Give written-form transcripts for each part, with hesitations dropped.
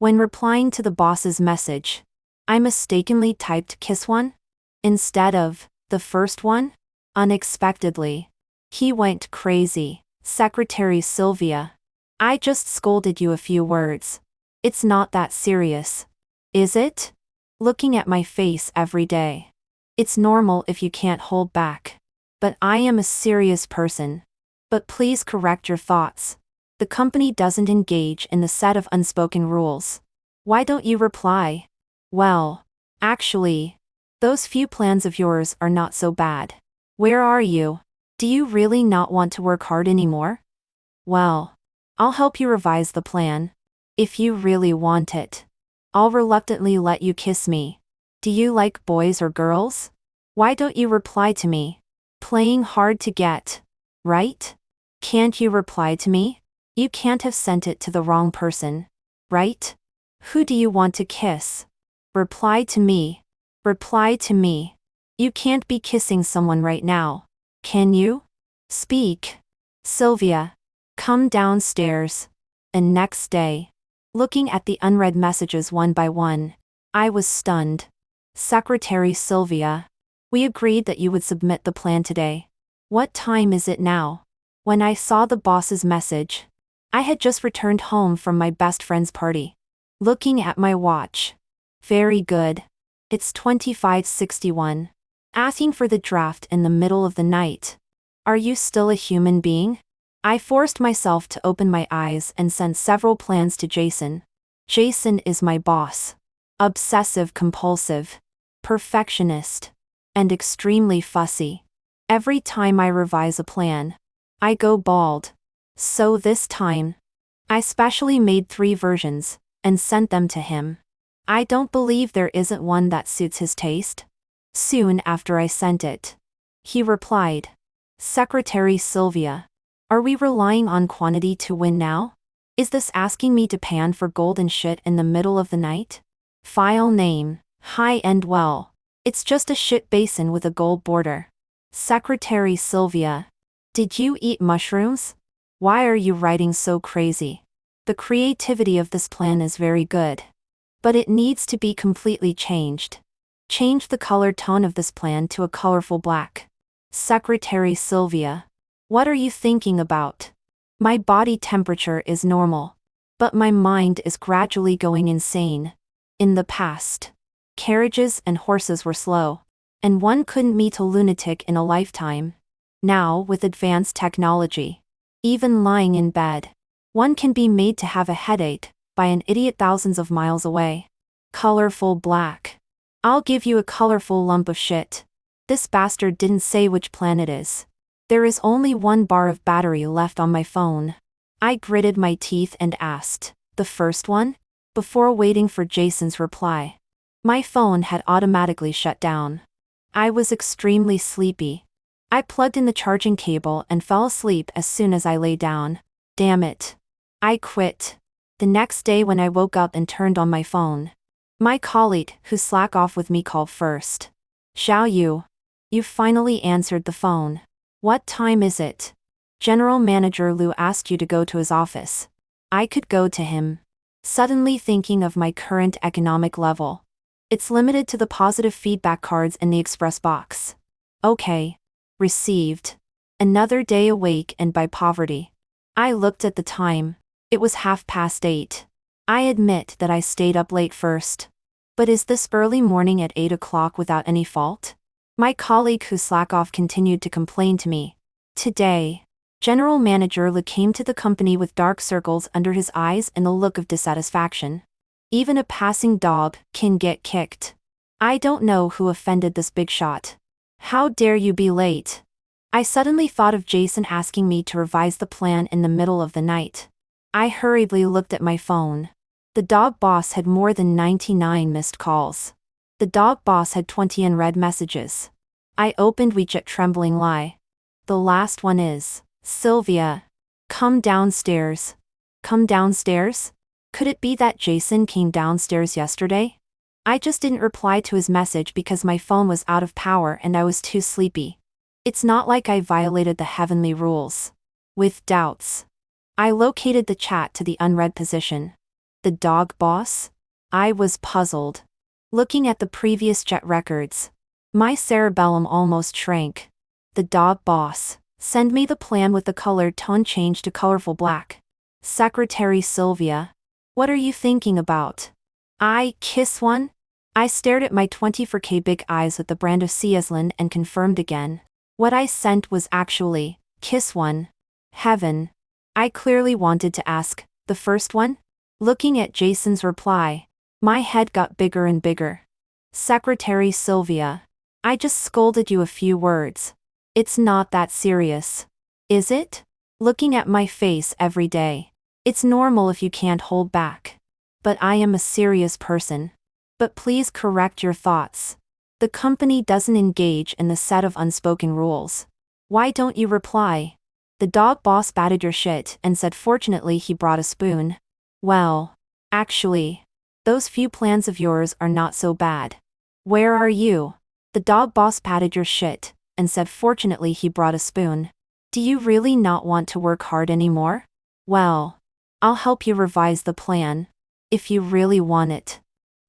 When replying to the boss's message, I mistakenly typed kiss one instead of the first one. Unexpectedly, he went crazy. Secretary Sylvia, I just scolded you a few words. It's not that serious. Is it? Looking at my face every day. It's normal if you can't hold back. But I am a serious person. But please correct your thoughts. The company doesn't engage in the set of unspoken rules. Why don't you reply? Well, actually, those few plans of yours are not so bad. Where are you? Do you really not want to work hard anymore? Well, I'll help you revise the plan. If you really want it. I'll reluctantly let you kiss me. Do you like boys or girls? Why don't you reply to me? Playing hard to get, right? Can't you reply to me? You can't have sent it to the wrong person, right? Who do you want to kiss? Reply to me. Reply to me. You can't be kissing someone right now, can you? Speak. Sylvia, come downstairs. And next day, looking at the unread messages one by one, I was stunned. Secretary Sylvia, we agreed that you would submit the plan today. What time is it now? When I saw the boss's message, I had just returned home from my best friend's party. Looking at my watch. Very good. It's 25:61. Asking for the draft in the middle of the night. Are you still a human being? I forced myself to open my eyes and sent several plans to Jason. Jason is my boss. Obsessive compulsive. Perfectionist. And extremely fussy. Every time I revise a plan, I go bald. So this time, I specially made 3 versions, and sent them to him. I don't believe there isn't one that suits his taste. Soon after I sent it, he replied, Secretary Sylvia, are we relying on quantity to win now? Is this asking me to pan for gold and shit in the middle of the night? File name, high-end well. It's just a shit basin with a gold border. Secretary Sylvia, did you eat mushrooms? Why are you writing so crazy? The creativity of this plan is very good. But it needs to be completely changed. Change the color tone of this plan to a colorful black. Secretary Sylvia, what are you thinking about? My body temperature is normal. But my mind is gradually going insane. In the past, carriages and horses were slow. And one couldn't meet a lunatic in a lifetime. Now, with advanced technology, even lying in bed, one can be made to have a headache by an idiot thousands of miles away. Colorful black. I'll give you a colorful lump of shit. This bastard didn't say which plan it is. There is only 1 bar of battery left on my phone. I gritted my teeth and asked, the first one? Before waiting for Jason's reply. My phone had automatically shut down. I was extremely sleepy. I plugged in the charging cable and fell asleep as soon as I lay down. Damn it. I quit. The next day when I woke up and turned on my phone, my colleague who slack off with me called first. Xiao Yu. You finally answered the phone. What time is it? General Manager Liu asked you to go to his office. I could go to him. Suddenly thinking of my current economic level. It's limited to the positive feedback cards in the express box. Okay. Received. Another day awake and by poverty. I looked at the time. It was 8:30. I admit that I stayed up late first. But is this early morning at 8 o'clock without any fault? My colleague who slack off continued to complain to me. Today, General Manager Liu came to the company with dark circles under his eyes and a look of dissatisfaction. Even a passing dog can get kicked. I don't know who offended this big shot. How dare you be late? I suddenly thought of Jason asking me to revise the plan in the middle of the night. I hurriedly looked at my phone. The dog boss had more than 99 missed calls. The dog boss had 20 unread messages. I opened WeChat trembling lie. The last one is, Sylvia, come downstairs. Come downstairs? Could it be that Jason came downstairs yesterday? I just didn't reply to his message because my phone was out of power and I was too sleepy. It's not like I violated the heavenly rules. With doubts, I located the chat to the unread position. The dog boss? I was puzzled. Looking at the previous jet records, my cerebellum almost shrank. The dog boss. Send me the plan with the color tone changed to colorful black. Secretary Sylvia. What are you thinking about? I kiss one? I stared at my 24K big eyes with the brand of Cieslin and confirmed again. What I sent was actually, kiss one. Heaven. I clearly wanted to ask, the first one? Looking at Jason's reply, my head got bigger and bigger. Secretary Sylvia. I just scolded you a few words. It's not that serious. Is it? Looking at my face every day. It's normal if you can't hold back. But I am a serious person. But please correct your thoughts. The company doesn't engage in the set of unspoken rules. Why don't you reply? The dog boss batted your shit and said fortunately he brought a spoon. Well, actually, those few plans of yours are not so bad. Where are you? The dog boss patted your shit and said fortunately he brought a spoon. Do you really not want to work hard anymore? Well, I'll help you revise the plan. If you really want it.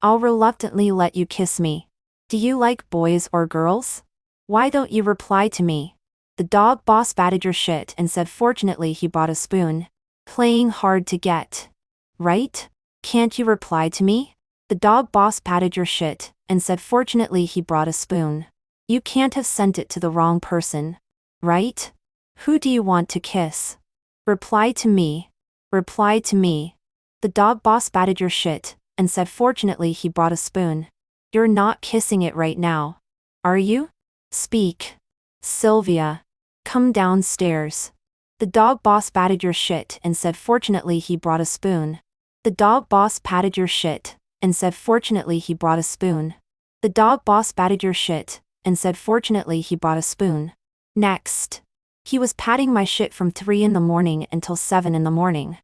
I'll reluctantly let you kiss me. Do you like boys or girls? Why don't you reply to me? The dog boss batted your shit and said fortunately he bought a spoon. Playing hard to get. Right? Can't you reply to me? The dog boss patted your shit and said fortunately he brought a spoon. You can't have sent it to the wrong person. Right? Who do you want to kiss? Reply to me. Reply to me. The dog boss batted your shit and said fortunately he brought a spoon. You're not kissing it right now. Are you? Speak. Sylvia. Come downstairs. The dog boss batted your shit and said fortunately he brought a spoon. The dog boss patted your shit and said fortunately he brought a spoon. The dog boss batted your shit and said fortunately he brought a spoon. Next. He was patting my shit from 3 in the morning until 7 in the morning.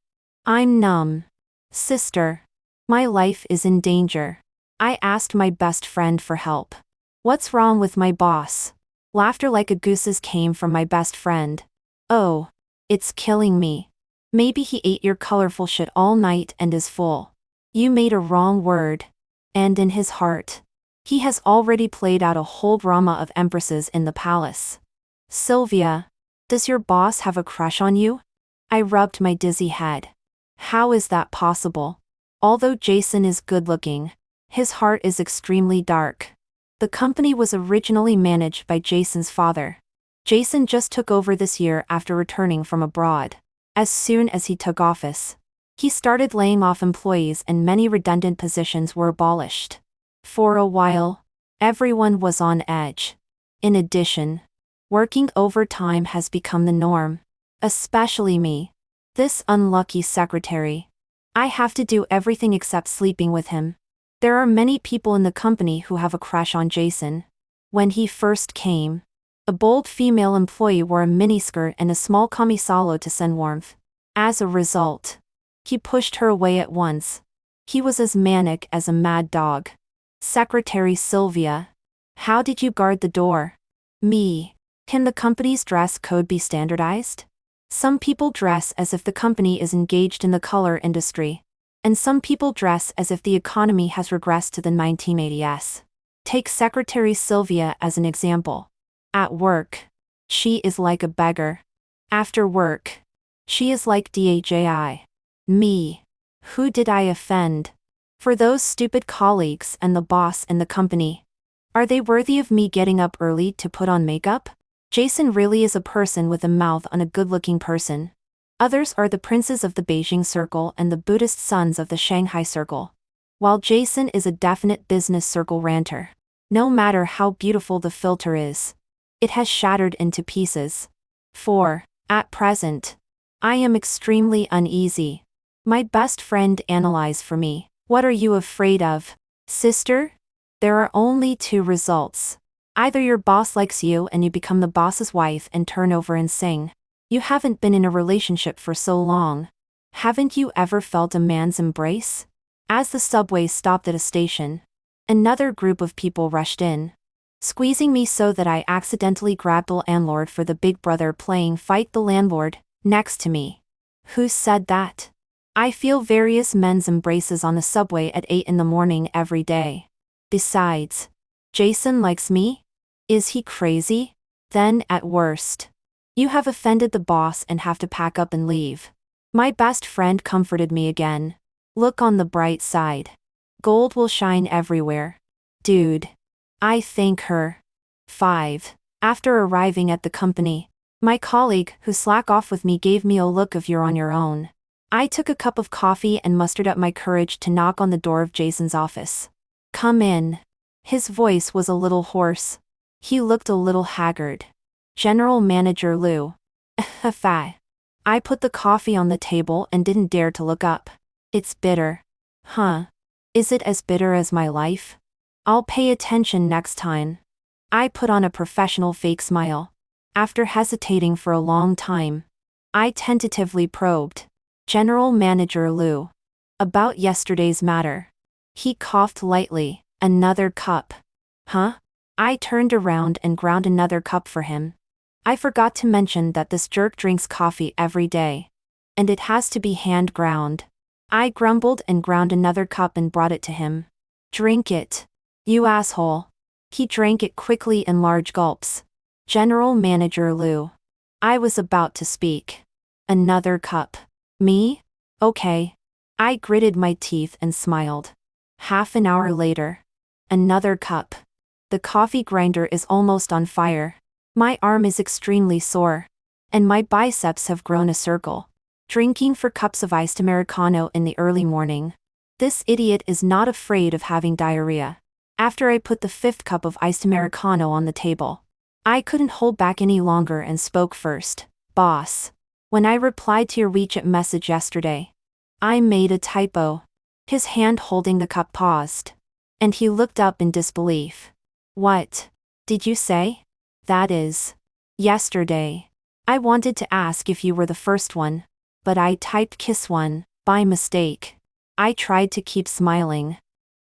I'm numb. Sister. My life is in danger. I asked my best friend for help. What's wrong with my boss? Laughter like a goose's came from my best friend. Oh. It's killing me. Maybe he ate your colorful shit all night and is full. You made a wrong word. And in his heart. He has already played out a whole drama of empresses in the palace. Sylvia. Does your boss have a crush on you? I rubbed my dizzy head. How is that possible? Although Jason is good-looking, his heart is extremely dark. The company was originally managed by Jason's father. Jason just took over this year after returning from abroad. As soon as he took office, he started laying off employees and many redundant positions were abolished. For a while, everyone was on edge. In addition, working overtime has become the norm. Especially me. This unlucky secretary. I have to do everything except sleeping with him. There are many people in the company who have a crush on Jason. When he first came, a bold female employee wore a miniskirt and a small camisolo to send warmth. As a result, he pushed her away at once. He was as manic as a mad dog. Secretary Sylvia. How did you guard the door? Me. Can the company's dress code be standardized? Some people dress as if the company is engaged in the color industry. And some people dress as if the economy has regressed to the 1980s. Take Secretary Sylvia as an example. At work, she is like a beggar. After work, she is like DHAI. Me. Who did I offend? For those stupid colleagues and the boss in the company. Are they worthy of me getting up early to put on makeup? Jason really is a person with a mouth on a good-looking person. Others are the princes of the Beijing circle and the Buddhist sons of the Shanghai circle. While Jason is a definite business circle ranter. No matter how beautiful the filter is, it has shattered into pieces. For, at present, I am extremely uneasy. My best friend analyzed for me. What are you afraid of, sister? There are only 2 results. Either your boss likes you and you become the boss's wife and turn over and sing. You haven't been in a relationship for so long. Haven't you ever felt a man's embrace? As the subway stopped at a station, another group of people rushed in, squeezing me so that I accidentally grabbed the landlord for the big brother playing Fight the Landlord next to me. Who said that? I feel various men's embraces on the subway at 8 in the morning every day. Besides, Jason likes me? Is he crazy? Then, at worst, you have offended the boss and have to pack up and leave. My best friend comforted me again. Look on the bright side. Gold will shine everywhere. Dude. I thank her. 5. After arriving at the company, my colleague who slack off with me gave me a look of "you're on your own." I took a cup of coffee and mustered up my courage to knock on the door of Jason's office. "Come in." His voice was a little hoarse. He looked a little haggard. "General Manager Liu." Fa. I put the coffee on the table and didn't dare to look up. "It's bitter." "Huh. Is it as bitter as my life?" "I'll pay attention next time." I put on a professional fake smile. After hesitating for a long time, I tentatively probed. "General Manager Liu. About yesterday's matter." He coughed lightly. "Another cup." "Huh?" I turned around and ground another cup for him. I forgot to mention that this jerk drinks coffee every day. And it has to be hand ground. I grumbled and ground another cup and brought it to him. "Drink it. You asshole." He drank it quickly in large gulps. "General Manager Liu." I was about to speak. "Another cup. Me? Okay." I gritted my teeth and smiled. Half an hour later. Another cup. The coffee grinder is almost on fire. My arm is extremely sore. And my biceps have grown a circle. Drinking 4 cups of iced Americano in the early morning. This idiot is not afraid of having diarrhea. After I put the 5th cup of iced Americano on the table, I couldn't hold back any longer and spoke first. "Boss. When I replied to your WeChat message yesterday, I made a typo." His hand holding the cup paused. And he looked up in disbelief. "What did you say?" "That is, yesterday. I wanted to ask if you were the first one, but I typed kiss one, by mistake." I tried to keep smiling.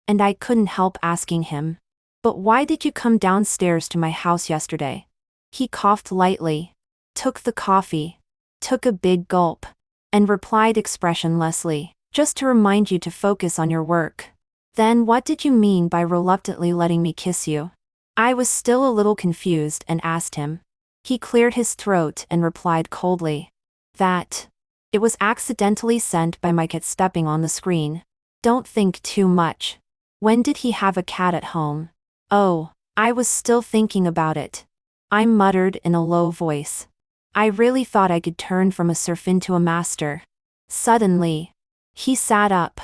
And I couldn't help asking him. "But why did you come downstairs to my house yesterday?" He coughed lightly, took the coffee, took a big gulp, and replied expressionlessly, "Just to remind you to focus on your work." "Then what did you mean by reluctantly letting me kiss you?" I was still a little confused and asked him. He cleared his throat and replied coldly. "That. It was accidentally sent by my cat stepping on the screen. Don't think too much. When did he have a cat at home?" "Oh, I was still thinking about it." I muttered in a low voice. I really thought I could turn from a serf into a master. Suddenly, he sat up.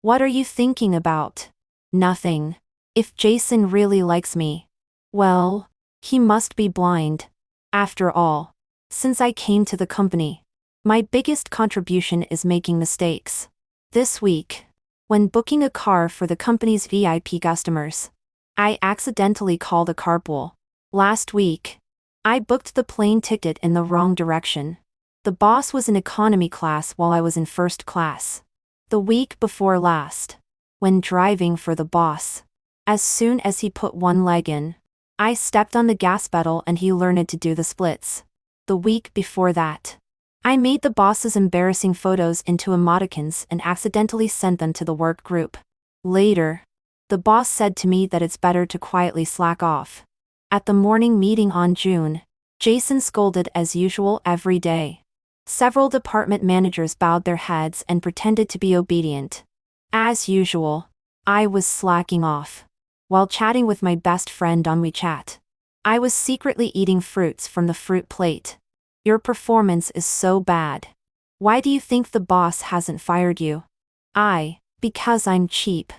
"What are you thinking about?" "Nothing. If Jason really likes me, well, he must be blind. After all, since I came to the company, my biggest contribution is making mistakes. This week, when booking a car for the company's VIP customers, I accidentally called a carpool. Last week, I booked the plane ticket in the wrong direction. The boss was in economy class while I was in first class. The week before last, when driving for the boss, as soon as he put one leg in, I stepped on the gas pedal and he learned to do the splits. The week before that, I made the boss's embarrassing photos into emoticons and accidentally sent them to the work group. Later, the boss said to me that it's better to quietly slack off. At the morning meeting on June, Jason scolded as usual every day. Several department managers bowed their heads and pretended to be obedient. As usual, I was slacking off. While chatting with my best friend on WeChat, I was secretly eating fruits from the fruit plate. "Your performance is so bad. Why do you think the boss hasn't fired you?" Because I'm cheap.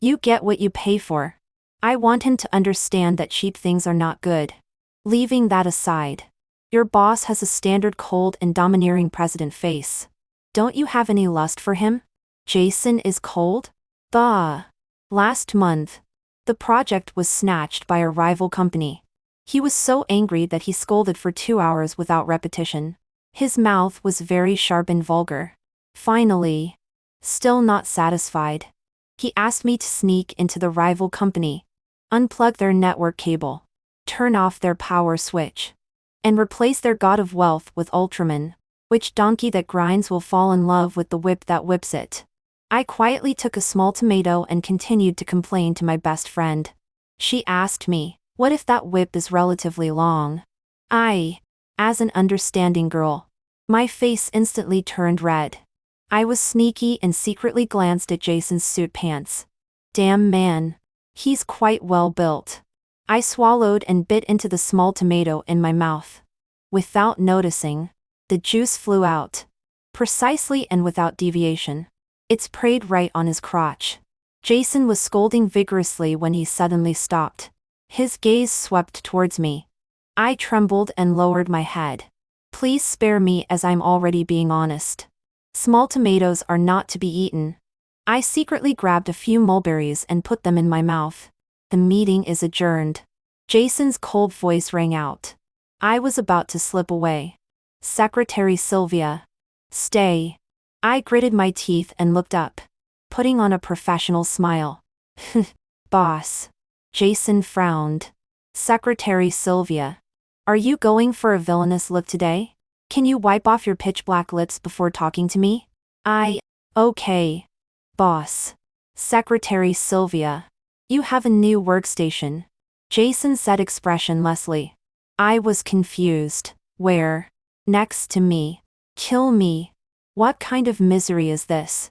You get what you pay for." I want him to understand that cheap things are not good. Leaving that aside, your boss has a standard cold and domineering president face. Don't you have any lust for him? Jason is cold? Bah. Last month, the project was snatched by a rival company. He was so angry that he scolded for 2 hours without repetition. His mouth was very sharp and vulgar. Finally, still not satisfied, he asked me to sneak into the rival company, unplug their network cable, turn off their power switch, and replace their god of wealth with Ultraman. Which donkey that grinds will fall in love with the whip that whips it? I quietly took a small tomato and continued to complain to my best friend. She asked me, what if that whip is relatively long? As an understanding girl, my face instantly turned red. I was sneaky and secretly glanced at Jason's suit pants. Damn man. He's quite well built. I swallowed and bit into the small tomato in my mouth. Without noticing, the juice flew out. Precisely and without deviation. It sprayed right on his crotch. Jason was scolding vigorously when he suddenly stopped. His gaze swept towards me. I trembled and lowered my head. Please spare me as I'm already being honest. Small tomatoes are not to be eaten. I secretly grabbed a few mulberries and put them in my mouth. The meeting is adjourned. Jason's cold voice rang out. I was about to slip away. Secretary Sylvia. Stay. I gritted my teeth and looked up, putting on a professional smile. Boss. Jason frowned. Secretary Sylvia. Are you going for a villainous look today? Can you wipe off your pitch-black lips before talking to me? Okay. Boss. Secretary Sylvia. You have a new workstation. Jason said expressionlessly. I was confused. Where? Next to me. Kill me. What kind of misery is this?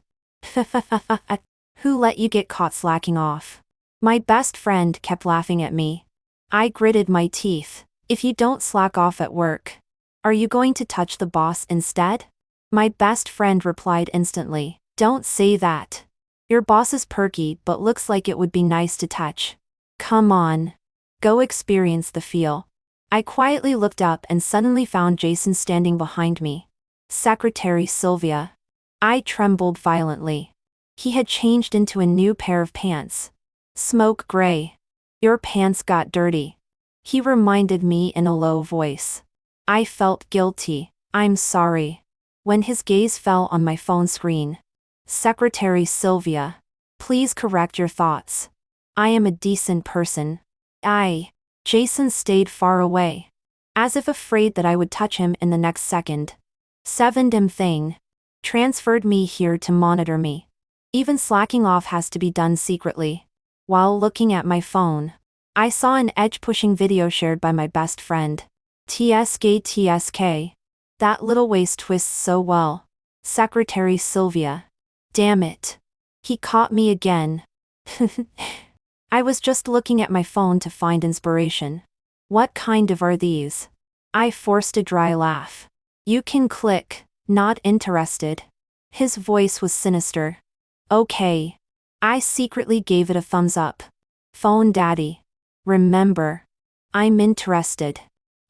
Who let you get caught slacking off? My best friend kept laughing at me. I gritted my teeth. If you don't slack off at work, are you going to touch the boss instead? My best friend replied instantly. Don't say that. Your boss is perky but looks like it would be nice to touch. Come on. Go experience the feel. I quietly looked up and suddenly found Jason standing behind me. Secretary Sylvia. I trembled violently. He had changed into a new pair of pants. Smoke gray. Your pants got dirty. He reminded me in a low voice. I felt guilty. I'm sorry. When his gaze fell on my phone screen. Secretary Sylvia. Please correct your thoughts. I am a decent person. Jason stayed far away. As if afraid that I would touch him in the next second. Seven thing. Transferred me here to monitor me. Even slacking off has to be done secretly. While looking at my phone, I saw an edge-pushing video shared by my best friend. TSK. That little waist twists so well. Secretary Sylvia. Damn it. He caught me again. I was just looking at my phone to find inspiration. What kind of are these? I forced a dry laugh. You can click, not interested. His voice was sinister. Okay. I secretly gave it a thumbs up. Phone daddy. Remember. I'm interested.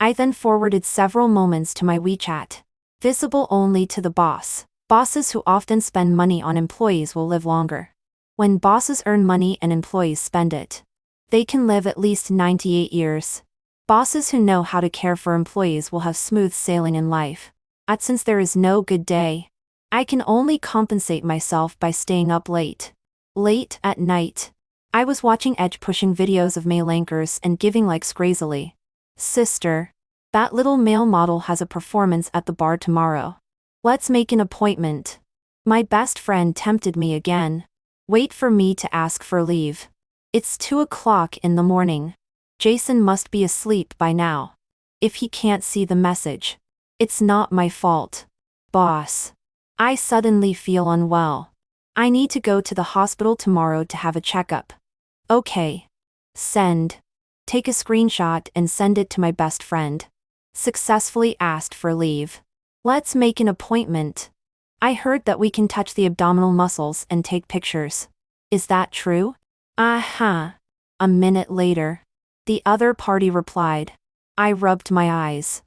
I then forwarded several moments to my WeChat. Visible only to the boss. Bosses who often spend money on employees will live longer. When bosses earn money and employees spend it, they can live at least 98 years. Bosses who know how to care for employees will have smooth sailing in life. Since there is no good day, I can only compensate myself by staying up late. Late at night. I was watching edge-pushing videos of male anchors and giving likes crazily. Sister. That little male model has a performance at the bar tomorrow. Let's make an appointment. My best friend tempted me again. Wait for me to ask for leave. It's 2 o'clock in the morning. Jason must be asleep by now. If he can't see the message, it's not my fault. Boss. I suddenly feel unwell. I need to go to the hospital tomorrow to have a checkup. Okay. Send. Take a screenshot and send it to my best friend. Successfully asked for leave. Let's make an appointment. I heard that we can touch the abdominal muscles and take pictures. Is that true? A minute later. The other party replied. I rubbed my eyes.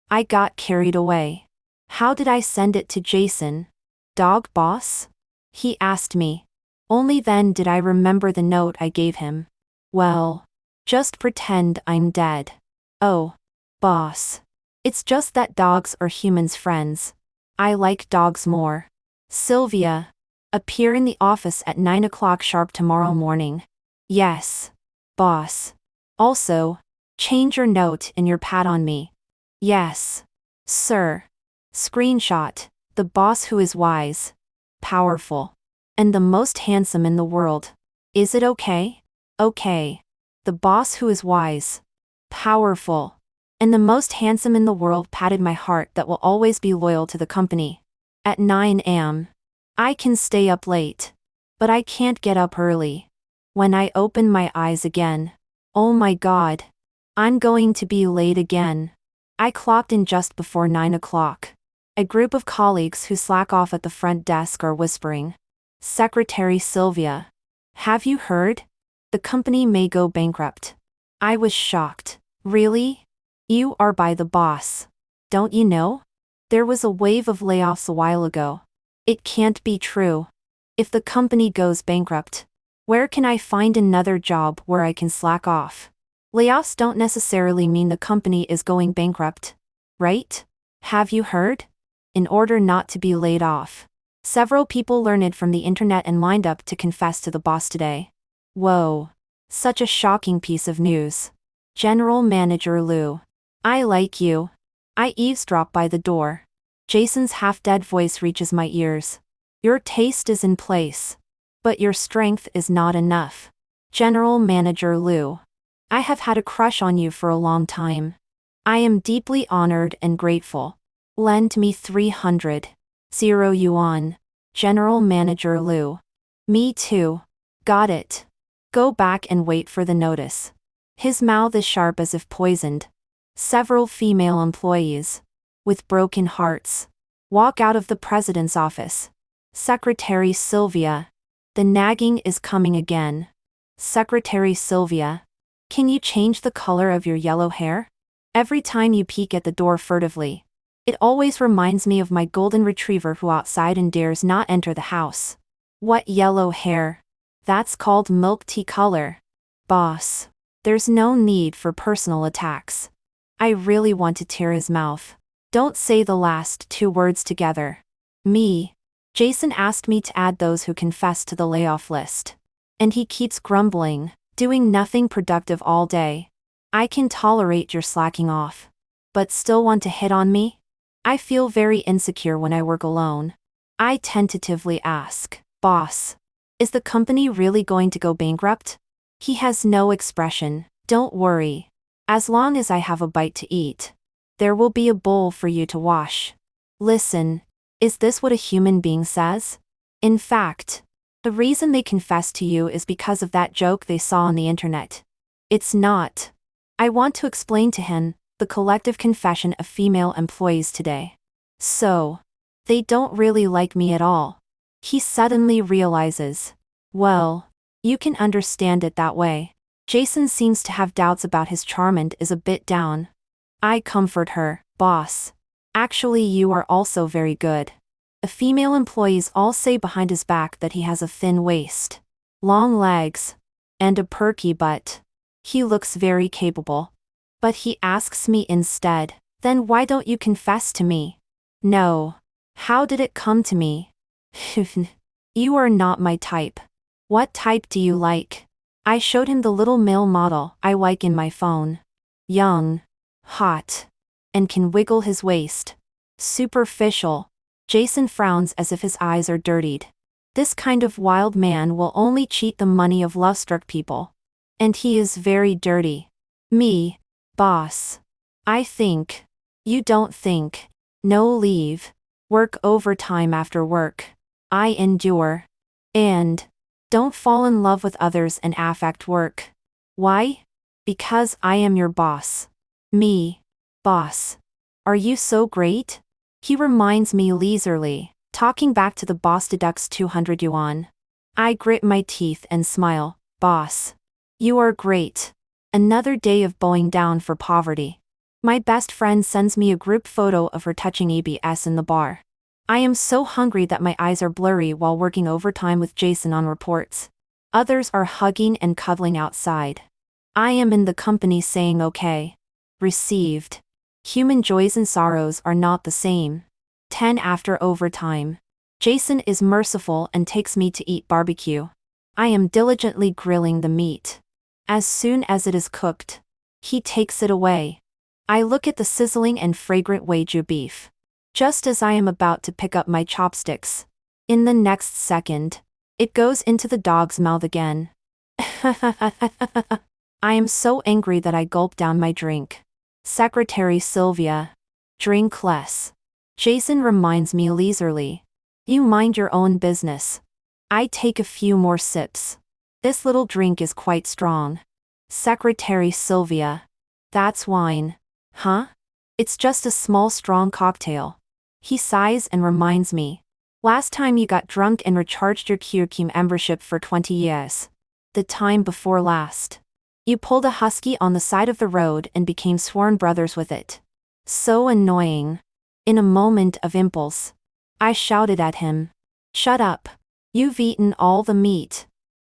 I got carried away. How did I send it to Jason? Dog boss? He asked me. Only then did I remember the note I gave him. Well, just pretend I'm dead. Oh, boss. It's just that dogs are humans' friends. I like dogs more. Sylvia. Appear in the office at 9 o'clock sharp tomorrow morning. Yes. Boss. Also, change your note in your pad on me. Yes. Sir. Screenshot. The boss who is wise, powerful, and the most handsome in the world. Is it okay? Okay. The boss who is wise, powerful, and the most handsome in the world patted my heart that will always be loyal to the company. At 9 am. I can stay up late, but I can't get up early. When I open my eyes again, oh my god, I'm going to be late again. I clocked in just before 9 o'clock. A group of colleagues who slack off at the front desk are whispering. Secretary Sylvia. Have you heard? The company may go bankrupt. I was shocked. Really? You are by the boss. Don't you know? There was a wave of layoffs a while ago. It can't be true. If the company goes bankrupt, where can I find another job where I can slack off? Layoffs don't necessarily mean the company is going bankrupt, right? Have you heard? In order not to be laid off, several people learned from the internet and lined up to confess to the boss today. Whoa. Such a shocking piece of news. General Manager Liu. I like you. I eavesdrop by the door. Jason's half-dead voice reaches my ears. Your taste is in place, but your strength is not enough. General Manager Liu. I have had a crush on you for a long time. I am deeply honored and grateful. Lend me 300 yuan. General Manager Liu. Me too. Got it. Go back and wait for the notice. His mouth is sharp as if poisoned. Several female employees, with broken hearts, walk out of the president's office. Secretary Sylvia. The nagging is coming again. Secretary Sylvia. Can you change the color of your yellow hair? Every time you peek at the door furtively, it always reminds me of my golden retriever who outside and dares not enter the house. What yellow hair? That's called milk tea color. Boss. There's no need for personal attacks. I really want to tear his mouth. Don't say the last two words together. Me. Jason asked me to add those who confessed to the layoff list. And he keeps grumbling, doing nothing productive all day. I can tolerate your slacking off, but still want to hit on me? I feel very insecure when I work alone. I tentatively ask, Boss, is the company really going to go bankrupt? He has no expression. Don't worry. As long as I have a bite to eat, there will be a bowl for you to wash. Listen, is this what a human being says? In fact, the reason they confess to you is because of that joke they saw on the internet. It's not. I want to explain to him the collective confession of female employees today. So, they don't really like me at all. He suddenly realizes. Well, you can understand it that way. Jason seems to have doubts about his charm and is a bit down. I comfort her, Boss. Actually, you are also very good. The female employees all say behind his back that he has a thin waist, long legs, and a perky butt. He looks very capable. But he asks me instead, then why don't you confess to me? No. How did it come to me? You are not my type. What type do you like? I showed him the little male model I like in my phone. Young, hot, and can wiggle his waist. Superficial. Jason frowns as if his eyes are dirtied. This kind of wild man will only cheat the money of love-struck people. And he is very dirty. Me. Boss. I think. You don't think. No leave. Work overtime after work. I endure. And. Don't fall in love with others and affect work. Why? Because I am your boss. Me. Boss. Are you so great? He reminds me leisurely. Talking back to the boss deducts 200 yuan. I grit my teeth and smile. Boss. You are great. Another day of bowing down for poverty. My best friend sends me a group photo of her touching EBS in the bar. I am so hungry that my eyes are blurry while working overtime with Jason on reports. Others are hugging and cuddling outside. I am in the company saying okay. Received. Human joys and sorrows are not the same. 10 after overtime. Jason is merciful and takes me to eat barbecue. I am diligently grilling the meat. As soon as it is cooked, he takes it away. I look at the sizzling and fragrant Wagyu beef. just as I am about to pick up my chopsticks. In the next second, it goes into the dog's mouth again. I am so angry that I gulp down my drink. Secretary Sylvia. Drink less. Jason reminds me leisurely. You mind your own business. I take a few more sips. This little drink is quite strong. Secretary Sylvia. That's wine. Huh? It's just a small strong cocktail. He sighs and reminds me. Last time you got drunk and recharged your QQ membership for 20 years. The time before last. You pulled a husky on the side of the road and became sworn brothers with it. So annoying. In a moment of impulse, I shouted at him. Shut up. You've eaten all the meat.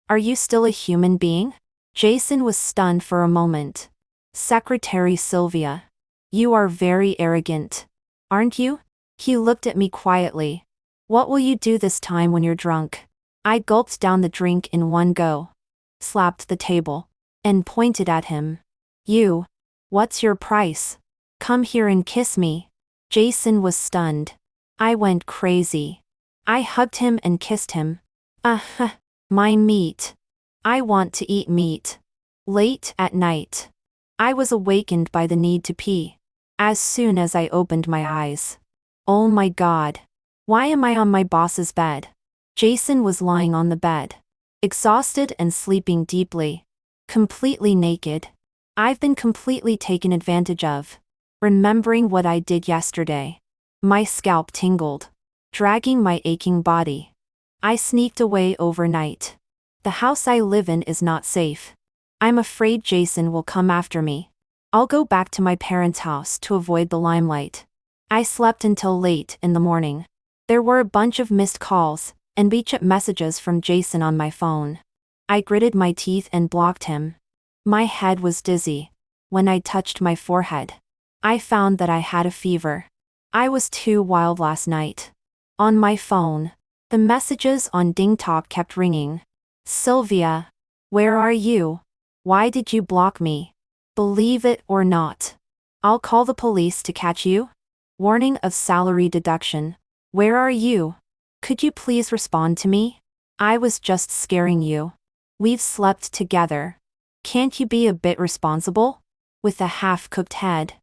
Are you still a human being? Jason was stunned for a moment. Secretary Sylvia. You are very arrogant. Aren't you? He looked at me quietly. What will you do this time when you're drunk? I gulped down the drink in one go. Slapped the table. And pointed at him. You. What's your price? Come here and kiss me. Jason was stunned. I went crazy. I hugged him and kissed him. My meat. I want to eat meat. Late at night. I was awakened by the need to pee. As soon as I opened my eyes. Oh my God. Why am I on my boss's bed? Jason was lying on the bed. Exhausted and sleeping deeply. Completely naked. I've been completely taken advantage of. Remembering what I did yesterday. My scalp tingled. Dragging my aching body. I sneaked away overnight. The house I live in is not safe. I'm afraid Jason will come after me. I'll go back to my parents' house to avoid the limelight. I slept until late in the morning. There were a bunch of missed calls and WeChat messages from Jason on my phone. I gritted my teeth and blocked him. My head was dizzy. When I touched my forehead, I found that I had a fever. I was too wild last night. On my phone, the messages on Ding Talk kept ringing. Sylvia. Where are you? Why did you block me? Believe it or not. I'll call the police to catch you. Warning of salary deduction. Where are you? Could you please respond to me? I was just scaring you. We've slept together. Can't you be a bit responsible? With a half-cooked head.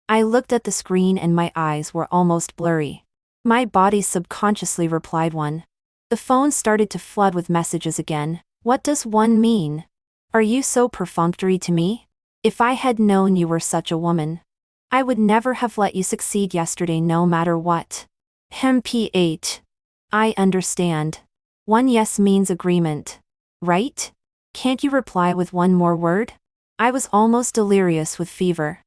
I looked at the screen and my eyes were almost blurry. My body subconsciously replied one. The phone started to flood with messages again. What does one mean? Are you so perfunctory to me? If I had known you were such a woman, I would never have let you succeed yesterday no matter what. PH. I understand. One yes means agreement. Right? Can't you reply with one more word? I was almost delirious with fever.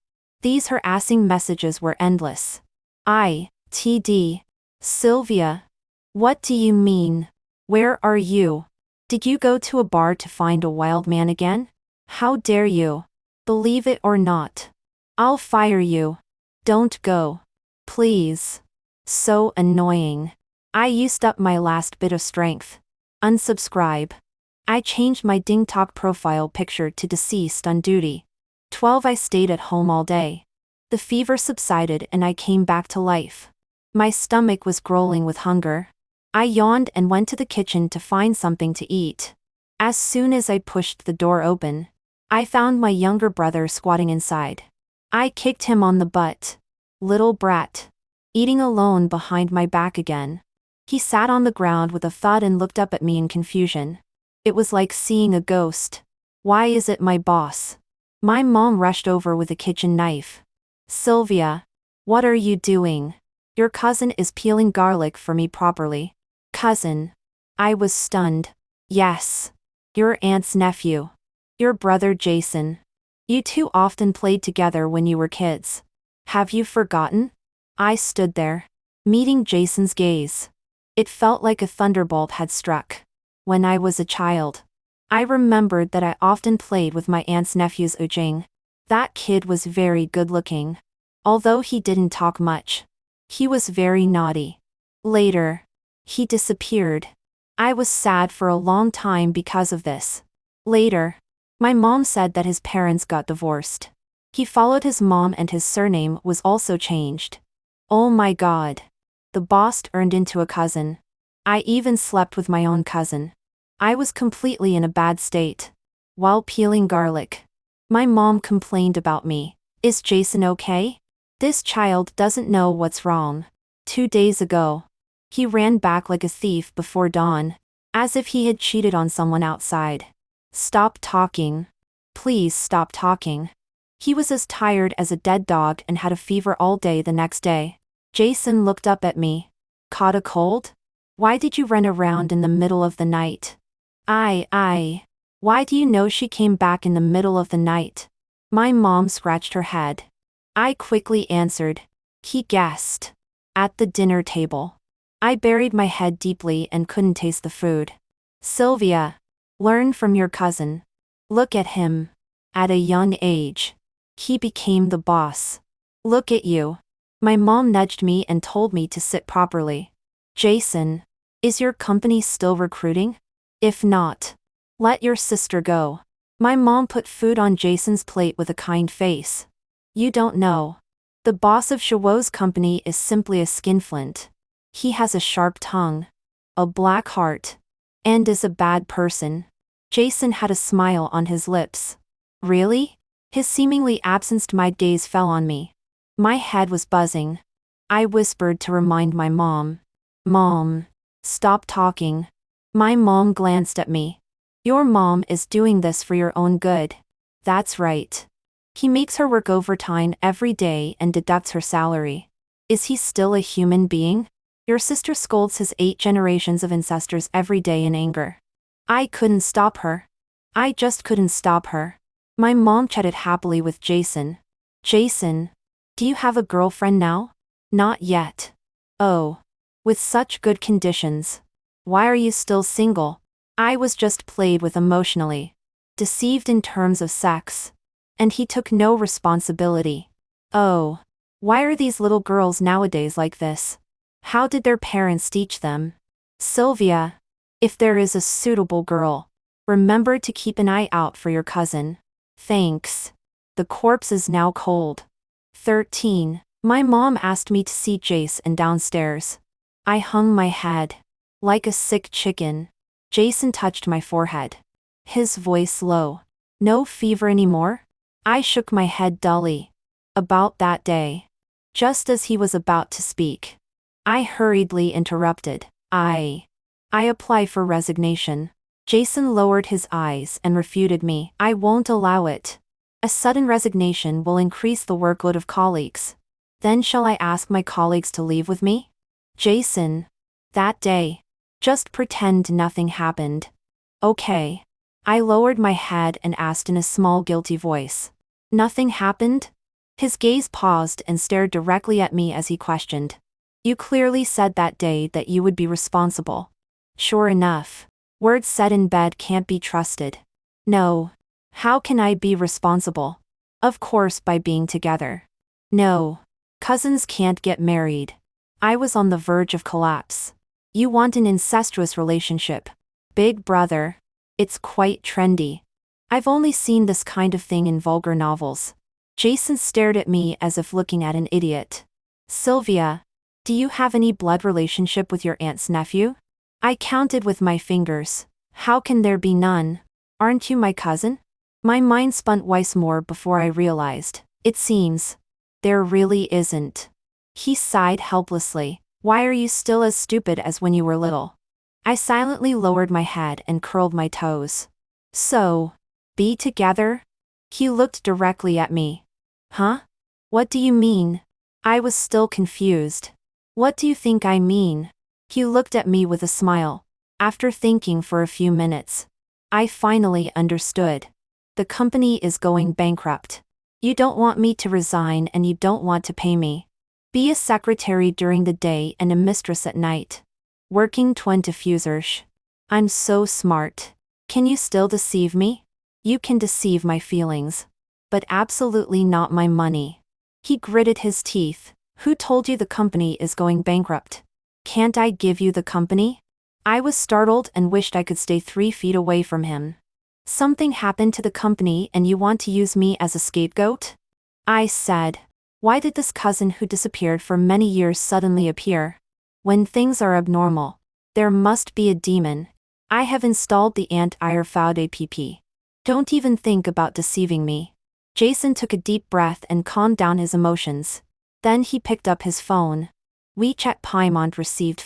These harassing messages were endless. TD. Sylvia. What do you mean? Where are you? Did you go to a bar to find a wild man again? How dare you? Believe it or not. I'll fire you. Don't go. Please. So annoying. I used up my last bit of strength. Unsubscribe. I changed my Ding Talk profile picture to deceased on duty. 12 I stayed at home all day. The fever subsided and I came back to life. My stomach was growling with hunger. I yawned and went to the kitchen to find something to eat. As soon as I pushed the door open, I found my younger brother squatting inside. I kicked him on the butt. Little brat. Eating alone behind my back again. He sat on the ground with a thud and looked up at me in confusion. It was like seeing a ghost. Why is it my boss? My mom rushed over with a kitchen knife. Sylvia. What are you doing? Your cousin is peeling garlic for me properly. Cousin. I was stunned. Yes. Your aunt's nephew. Your brother Jason. You two often played together when you were kids. Have you forgotten? I stood there, meeting Jason's gaze. It felt like a thunderbolt had struck. When I was a child, I remembered that I often played with my aunt's nephew's Ujing. That kid was very good-looking. Although he didn't talk much. He was very naughty. Later, he disappeared. I was sad for a long time because of this. Later, my mom said that his parents got divorced. He followed his mom and his surname was also changed. Oh my god. The boss turned into a cousin. I even slept with my own cousin. I was completely in a bad state. While peeling garlic, my mom complained about me. Is Jason okay? This child doesn't know what's wrong. 2 days ago, he ran back like a thief before dawn, as if he had cheated on someone outside. Stop talking. Please stop talking. He was as tired as a dead dog and had a fever all day the next day. Jason looked up at me. Caught a cold? Why did you run around in the middle of the night? Why do you know she came back in the middle of the night? My mom scratched her head. I quickly answered. He guessed. At the dinner table. I buried my head deeply and couldn't taste the food. Sylvia. Learn from your cousin. Look at him. At a young age, he became the boss. Look at you. My mom nudged me and told me to sit properly. Jason, is your company still recruiting? If not, let your sister go. My mom put food on Jason's plate with a kind face. You don't know. The boss of Shuo's company is simply a skinflint. He has a sharp tongue, a black heart, and is a bad person. Jason had a smile on his lips. Really? His seemingly absent-minded gaze fell on me. My head was buzzing. I whispered to remind my mom. Mom, stop talking. My mom glanced at me. Your mom is doing this for your own good. That's right. He makes her work overtime every day and deducts her salary. Is he still a human being? Your sister scolds his 8 generations of ancestors every day in anger. I couldn't stop her. I just couldn't stop her. My mom chatted happily with Jason. Jason, do you have a girlfriend now? Not yet. Oh. With such good conditions. Why are you still single? I was just played with emotionally. Deceived in terms of sex. And he took no responsibility. Oh. Why are these little girls nowadays like this? How did their parents teach them? Sylvia, if there is a suitable girl, remember to keep an eye out for your cousin. Thanks. The corpse is now cold. 13. My mom asked me to see Jason downstairs. I hung my head. Like a sick chicken. Jason touched my forehead. His voice low. No fever anymore? I shook my head dully. About that day. Just as he was about to speak, I hurriedly interrupted. I apply for resignation. Jason lowered his eyes and refuted me. I won't allow it. A sudden resignation will increase the workload of colleagues. Then shall I ask my colleagues to leave with me? Jason. That day. Just pretend nothing happened. Okay. I lowered my head and asked in a small guilty voice. Nothing happened? His gaze paused and stared directly at me as he questioned. You clearly said that day that you would be responsible. Sure enough. Words said in bed can't be trusted. No. How can I be responsible? Of course by being together. No. Cousins can't get married. I was on the verge of collapse. You want an incestuous relationship. Big brother. It's quite trendy. I've only seen this kind of thing in vulgar novels. Jason stared at me as if looking at an idiot. Sylvia, do you have any blood relationship with your aunt's nephew? I counted with my fingers. How can there be none? Aren't you my cousin? My mind spun twice more before I realized. It seems. There really isn't. He sighed helplessly. Why are you still as stupid as when you were little? I silently lowered my head and curled my toes. So, be together? He looked directly at me. Huh? What do you mean? I was still confused. What do you think I mean? He looked at me with a smile. After thinking for a few minutes, I finally understood. The company is going bankrupt. You don't want me to resign and you don't want to pay me. Be a secretary during the day and a mistress at night. Working twin diffusers. I'm so smart. Can you still deceive me? You can deceive my feelings. But absolutely not my money. He gritted his teeth. Who told you the company is going bankrupt? Can't I give you the company? I was startled and wished I could stay 3 feet away from him. Something happened to the company and you want to use me as a scapegoat? I said. Why did this cousin who disappeared for many years suddenly appear? When things are abnormal, there must be a demon. I have installed the anti-irfad app. Don't even think about deceiving me. Jason took a deep breath and calmed down his emotions. Then he picked up his phone. WeChat Paimon received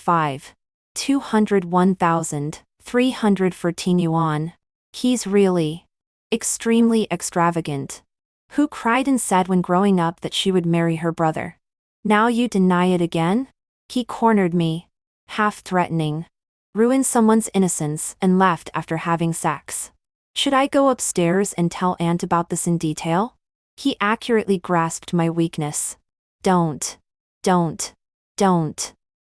201,314 yuan. He's really extremely extravagant. Who cried and said when growing up that she would marry her brother? Now you deny it again? He cornered me, half threatening. Ruined someone's innocence and left after having sex. Should I go upstairs and tell Aunt about this in detail? He accurately grasped my weakness. Don't.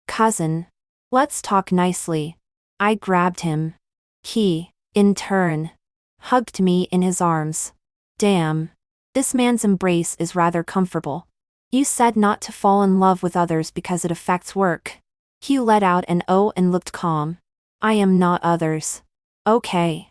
Cousin. Let's talk nicely. I grabbed him. He, in turn, hugged me in his arms. Damn. This man's embrace is rather comfortable. You said not to fall in love with others because it affects work. He let out an "oh" and looked calm. I am not others. Okay.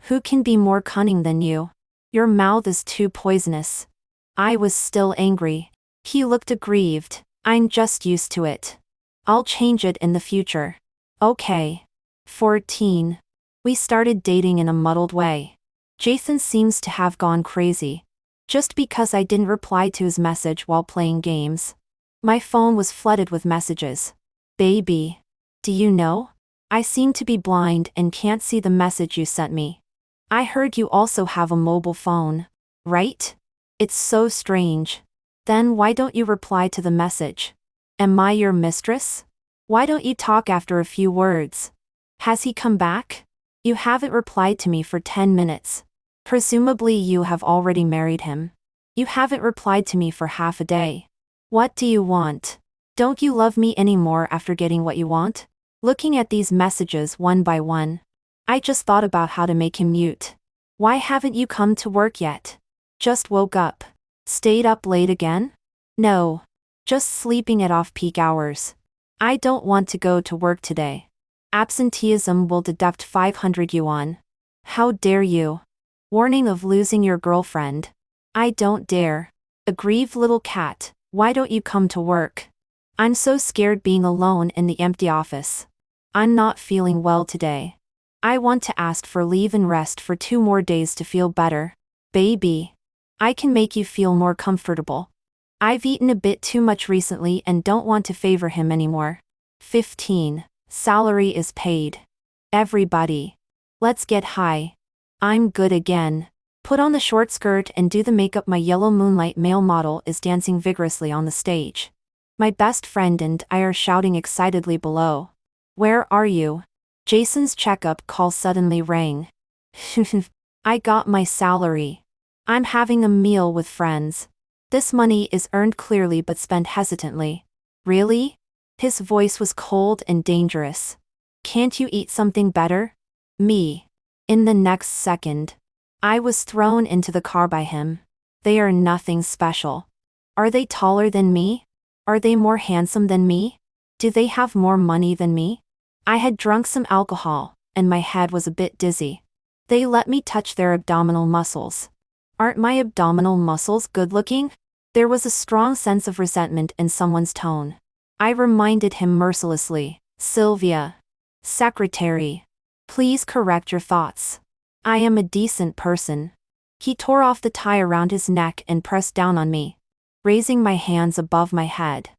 Who can be more cunning than you? Your mouth is too poisonous. I was still angry. He looked aggrieved. I'm just used to it. I'll change it in the future. Okay. 14. We started dating in a muddled way. Jason seems to have gone crazy. Just because I didn't reply to his message while playing games. My phone was flooded with messages. Baby. Do you know? I seem to be blind and can't see the message you sent me. I heard you also have a mobile phone, right? It's so strange. Then why don't you reply to the message? Am I your mistress? Why don't you talk after a few words? Has he come back? You haven't replied to me for 10 minutes. Presumably you have already married him. You haven't replied to me for half a day. What do you want? Don't you love me anymore after getting what you want? Looking at these messages one by one, I just thought about how to make him mute. Why haven't you come to work yet? Just woke up. Stayed up late again? No. Just sleeping at off-peak hours. I don't want to go to work today. Absenteeism will deduct 500 yuan. How dare you? Warning of losing your girlfriend. I don't dare. Aggrieved little cat, why don't you come to work? I'm so scared being alone in the empty office. I'm not feeling well today. I want to ask for leave and rest for 2 more days to feel better. Baby. I can make you feel more comfortable. I've eaten a bit too much recently and don't want to favor him anymore. 15. Salary is paid. Everybody. Let's get high. I'm good again. Put on the short skirt and do the makeup. My yellow moonlight male model is dancing vigorously on the stage. My best friend and I are shouting excitedly below. Where are you? Jason's checkup call suddenly rang. I got my salary. I'm having a meal with friends. This money is earned clearly but spent hesitantly. Really? His voice was cold and dangerous. Can't you eat something better? Me. In the next second, I was thrown into the car by him. They are nothing special. Are they taller than me? Are they more handsome than me? Do they have more money than me? I had drunk some alcohol, and my head was a bit dizzy. They let me touch their abdominal muscles. Aren't my abdominal muscles good looking? There was a strong sense of resentment in someone's tone. I reminded him mercilessly, Sylvia. Secretary. Please correct your thoughts. I am a decent person. He tore off the tie around his neck and pressed down on me, raising my hands above my head.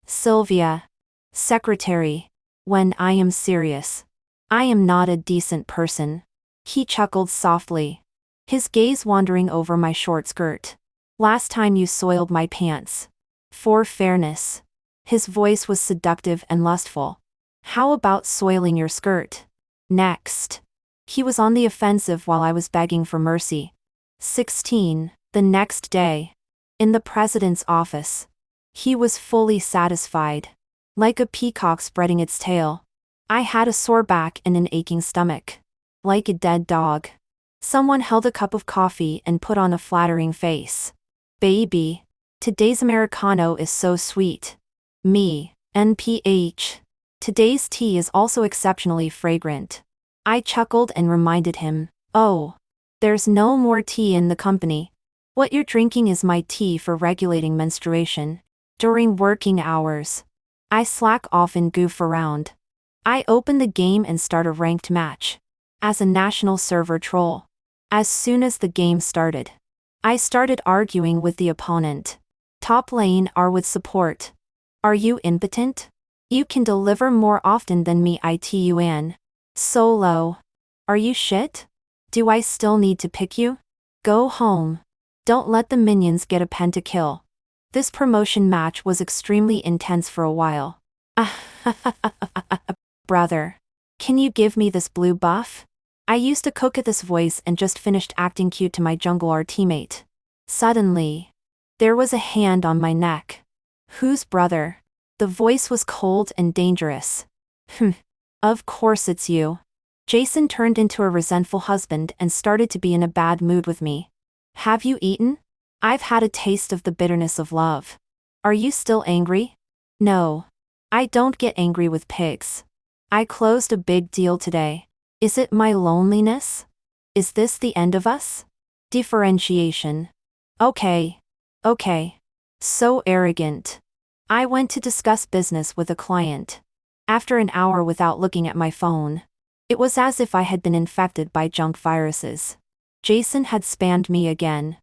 Sylvia. Secretary. When I am serious. I am not a decent person. He chuckled softly, his gaze wandering over my short skirt. Last time you soiled my pants. For fairness. His voice was seductive and lustful. How about soiling your skirt? Next. He was on the offensive while I was begging for mercy. 16. The next day. In the president's office. He was fully satisfied. Like a peacock spreading its tail. I had a sore back and an aching stomach. Like a dead dog. Someone held a cup of coffee and put on a flattering face. Baby. Today's Americano is so sweet. Me. NPH. Today's tea is also exceptionally fragrant. I chuckled and reminded him, oh. There's no more tea in the company. What you're drinking is my tea for regulating menstruation. During working hours, I slack off and goof around. I open the game and start a ranked match. As a national server troll. As soon as the game started, I started arguing with the opponent. Top lane are with support. Are you impotent? You can deliver more often than me itun. Solo. Are you shit? Do I still need to pick you? Go home. Don't let the minions get a pentakill. This promotion match was extremely intense for a while. Brother. Can you give me this blue buff? I used to cook at this voice and just finished acting cute to my jungler teammate. Suddenly, there was a hand on my neck. Whose brother? The voice was cold and dangerous. Of course it's you. Jason turned into a resentful husband and started to be in a bad mood with me. Have you eaten? I've had a taste of the bitterness of love. Are you still angry? No. I don't get angry with pigs. I closed a big deal today. Is it my loneliness? Is this the end of us? Differentiation. Okay. So arrogant. I went to discuss business with a client. After an hour without looking at my phone, it was as if I had been infected by junk viruses. Jason had spammed me again.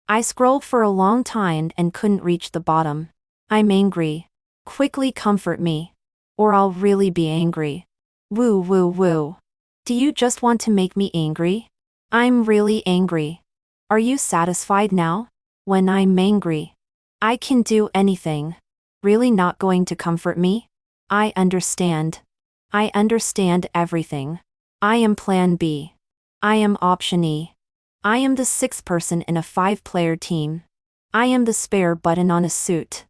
I scrolled for a long time and couldn't reach the bottom. I'm angry. Quickly comfort me. Or I'll really be angry. Woo. Do you just want to make me angry? I'm really angry. Are you satisfied now? When I'm angry, I can do anything. Really not going to comfort me? I understand. I understand everything. I am Plan B. I am Option E. I am the sixth person in a 5-player team. I am the spare button on a suit.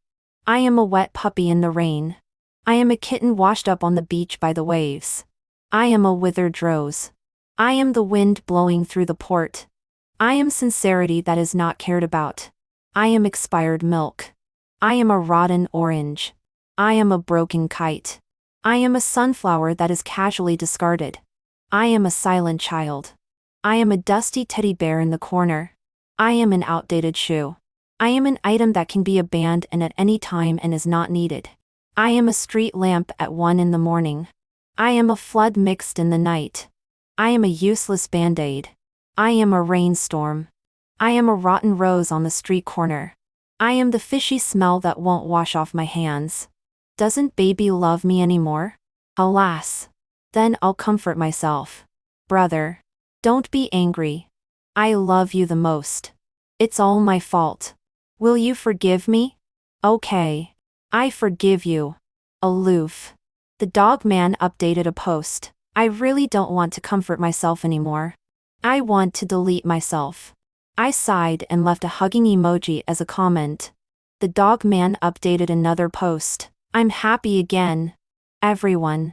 I am a wet puppy in the rain. I am a kitten washed up on the beach by the waves. I am a withered rose. I am the wind blowing through the port. I am sincerity that is not cared about. I am expired milk. I am a rotten orange. I am a broken kite. I am a sunflower that is casually discarded. I am a silent child. I am a dusty teddy bear in the corner. I am an outdated shoe. I am an item that can be abandoned at any time and is not needed. I am a street lamp at 1 in the morning. I am a flood mixed in the night. I am a useless band-aid. I am a rainstorm. I am a rotten rose on the street corner. I am the fishy smell that won't wash off my hands. Doesn't baby love me anymore? Alas. Then I'll comfort myself. Brother. Don't be angry. I love you the most. It's all my fault. Will you forgive me? Okay. I forgive you. Aloof. The dog man updated a post. I really don't want to comfort myself anymore. I want to delete myself. I sighed and left a hugging emoji as a comment. The dog man updated another post. I'm happy again. Everyone.